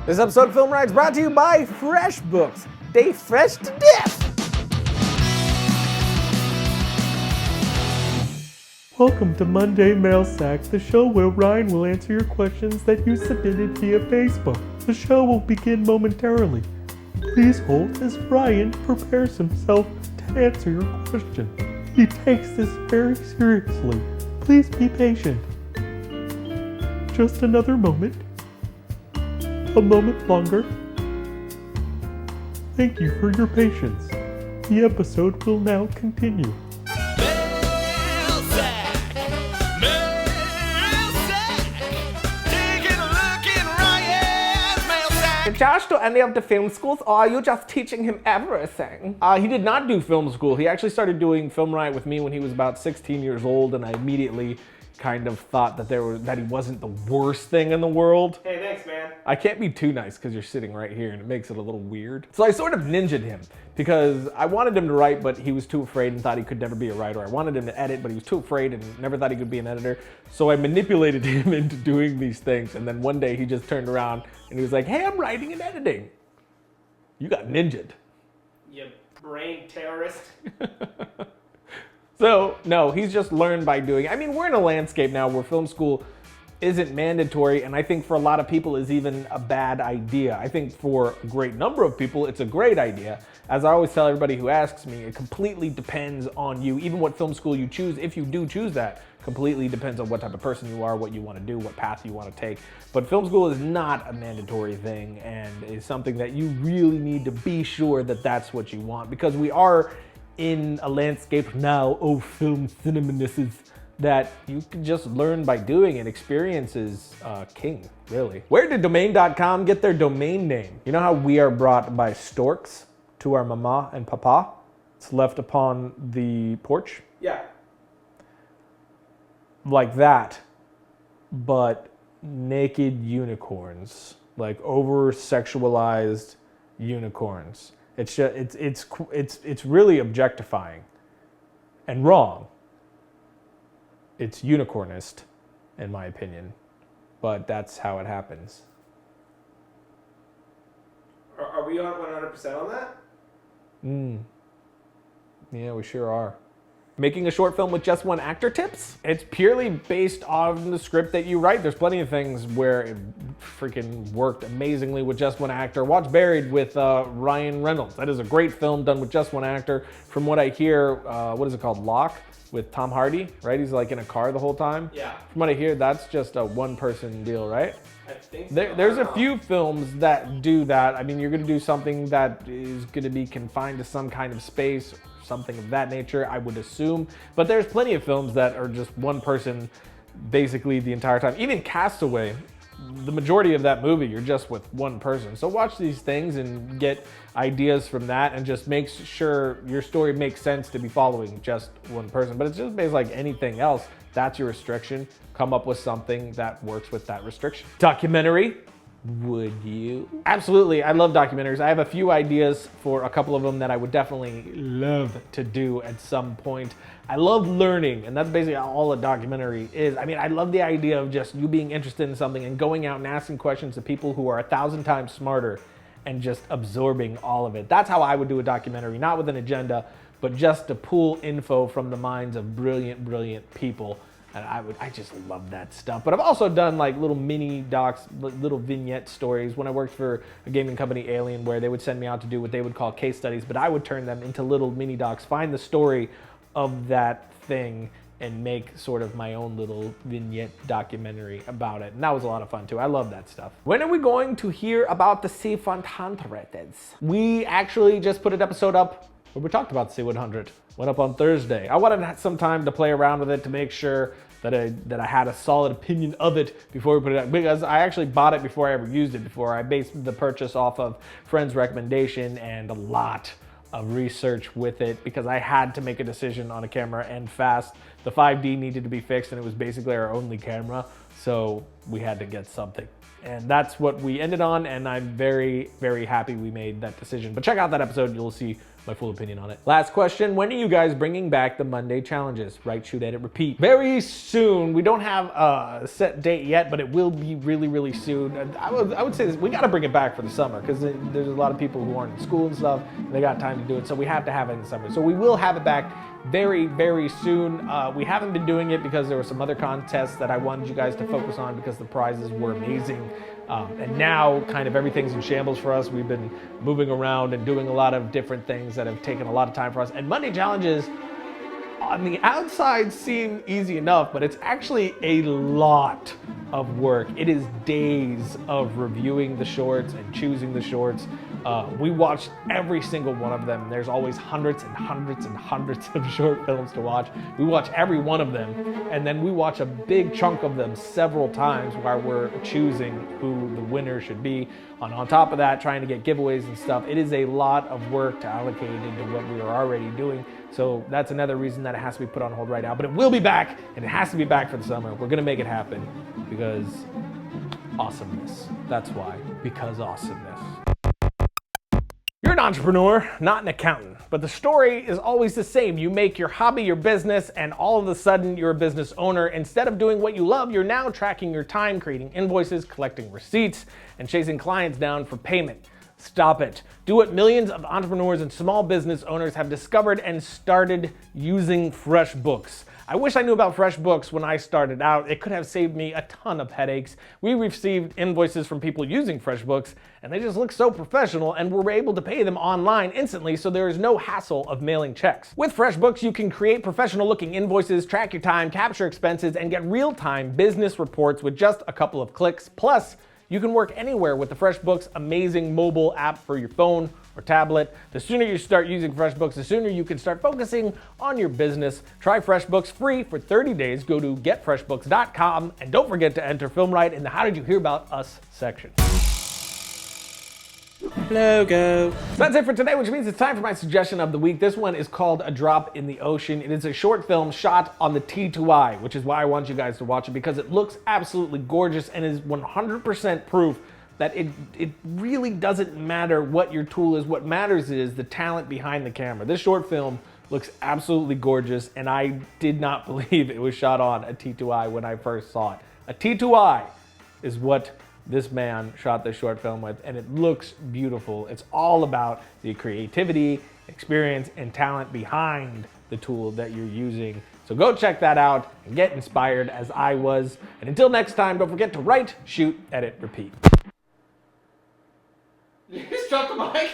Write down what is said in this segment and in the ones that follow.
This episode of FilmRiot is brought to you by FreshBooks. They fresh to death! Welcome to Monday Mail Sack, the show where Ryan will answer your questions that you submitted via Facebook. The show will begin momentarily. Please hold as Ryan prepares himself to answer your question. He takes this very seriously. Please be patient. Just another moment. A moment longer. Thank you for your patience. The episode will now continue. Did Josh do any of the film schools, or are you just teaching him everything? He did not do film school. He actually started doing FilmRiot with me when he was about 16 years old, and I immediately kind of thought that that he wasn't the worst thing in the world. Hey, thanks, man. I can't be too nice because you're sitting right here and it makes it a little weird. So I sort of ninja'd him because I wanted him to write, but he was too afraid and thought he could never be a writer. I wanted him to edit, but he was too afraid and never thought he could be an editor. So I manipulated him into doing these things. And then one day he just turned around and he was like, hey, I'm writing and editing. You got ninja'd. You brain terrorist. So, no, he's just learned by doing it. I mean, we're in a landscape now where film school isn't mandatory, and I think for a lot of people is even a bad idea. I think for a great number of people, it's a great idea. As I always tell everybody who asks me, it completely depends on you. Even what film school you choose, if you do choose that, completely depends on what type of person you are, what you want to do, what path you want to take. But film school is not a mandatory thing, and is something that you really need to be sure that that's what you want, because we are in a landscape now of film cinemanesses that you can just learn by doing, and experience is king, really. Where did domain.com get their domain name? You know how we are brought by storks to our mama and papa? It's left upon the porch? Yeah. Like that, but naked unicorns, like over-sexualized unicorns. It's just, it's really objectifying and wrong. It's unicornist, in my opinion, but that's how it happens. Are we on 100% on that? Yeah, we sure are. Making a short film with just one actor tips? It's purely based on the script that you write. There's plenty of things where it freaking worked amazingly with just one actor. Watch Buried with Ryan Reynolds. That is a great film done with just one actor. From what I hear, what is it called? Locke with Tom Hardy, right? He's like in a car the whole time. Yeah. From what I hear, that's just a one-person deal, right? I think so. There's a few films that do that. I mean, you're gonna do something that is gonna be confined to some kind of space, something of that nature, I would assume. But there's plenty of films that are just one person basically the entire time. Even Castaway, the majority of that movie, you're just with one person. So watch these things and get ideas from that, and just make sure your story makes sense to be following just one person. But it's just based like anything else. That's your restriction. Come up with something that works with that restriction. Documentary. Would you? Absolutely, I love documentaries. I have a few ideas for a couple of them that I would definitely love to do at some point. I love learning, and that's basically all a documentary is. I mean, I love the idea of just you being interested in something and going out and asking questions to people who are 1,000 times smarter and just absorbing all of it. That's how I would do a documentary, not with an agenda, but just to pull info from the minds of brilliant, brilliant people. And I just love that stuff. But I've also done like little mini docs, little vignette stories when I worked for a gaming company, Alien, where they would send me out to do what they would call case studies, but I would turn them into little mini docs, find the story of that thing and make sort of my own little vignette documentary about it. And that was a lot of fun too. I love that stuff. When are we going to hear about the C-100s? We actually just put an episode up where we talked about the C-100. Went up on Thursday. I wanted some time to play around with it to make sure that I had a solid opinion of it before we put it out, because I actually bought it before I ever used it before. I based the purchase off of friends' recommendation and a lot of research with it, because I had to make a decision on a camera and fast. The 5D needed to be fixed, and it was basically our only camera, so we had to get something. And that's what we ended on, and I'm very, very happy we made that decision. But check out that episode, you'll see my full opinion on it. Last question, when are you guys bringing back the Monday challenges? Write, shoot, edit, repeat. Very soon. We don't have a set date yet, but it will be really, really soon. I would say this, we gotta bring it back for the summer because there's a lot of people who aren't in school and stuff, and they got time to do it, so we have to have it in the summer. So we will have it back very, very soon. We haven't been doing it because there were some other contests that I wanted you guys to focus on because the prizes were amazing. And now kind of everything's in shambles for us. We've been moving around and doing a lot of different things that have taken a lot of time for us. And Monday challenges on the outside seem easy enough, but it's actually a lot of work. It is days of reviewing the shorts and choosing the shorts. We watched every single one of them. There's always hundreds and hundreds and hundreds of short films to watch. We watch every one of them, and then we watch a big chunk of them several times while we're choosing who the winner should be. On top of that, trying to get giveaways and stuff. It is a lot of work to allocate into what we are already doing. So that's another reason that it has to be put on hold right now. But it will be back, and it has to be back for the summer. We're gonna make it happen because awesomeness. That's why, because awesomeness. You're an entrepreneur, not an accountant, but the story is always the same. You make your hobby your business, and all of a sudden you're a business owner. Instead of doing what you love, you're now tracking your time, creating invoices, collecting receipts, and chasing clients down for payment. Stop it. Do what millions of entrepreneurs and small business owners have discovered and started using FreshBooks. I wish I knew about FreshBooks when I started out. It could have saved me a ton of headaches. We received invoices from people using FreshBooks, and they just look so professional, and we're able to pay them online instantly, so there is no hassle of mailing checks. With FreshBooks, you can create professional-looking invoices, track your time, capture expenses, and get real-time business reports with just a couple of clicks. Plus, you can work anywhere with the FreshBooks amazing mobile app for your phone or tablet. The sooner you start using FreshBooks, the sooner you can start focusing on your business. Try FreshBooks free for 30 days. Go to getfreshbooks.com and don't forget to enter FilmRiot in the How Did You Hear About Us section. Logo. So that's it for today, which means it's time for my suggestion of the week. This one is called A Drop in the Ocean. It is a short film shot on the T2i, which is why I want you guys to watch it, because it looks absolutely gorgeous and is 100% proof that it really doesn't matter what your tool is. What matters is the talent behind the camera. This short film looks absolutely gorgeous, and I did not believe it was shot on a T2i when I first saw it. A T2i is what this man shot this short film with, and it looks beautiful. It's all about the creativity, experience, and talent behind the tool that you're using. So go check that out and get inspired as I was. And until next time, don't forget to write, shoot, edit, repeat. You struck the mic?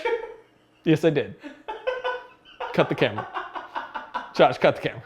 Yes, I did. Cut the camera. Josh, cut the camera.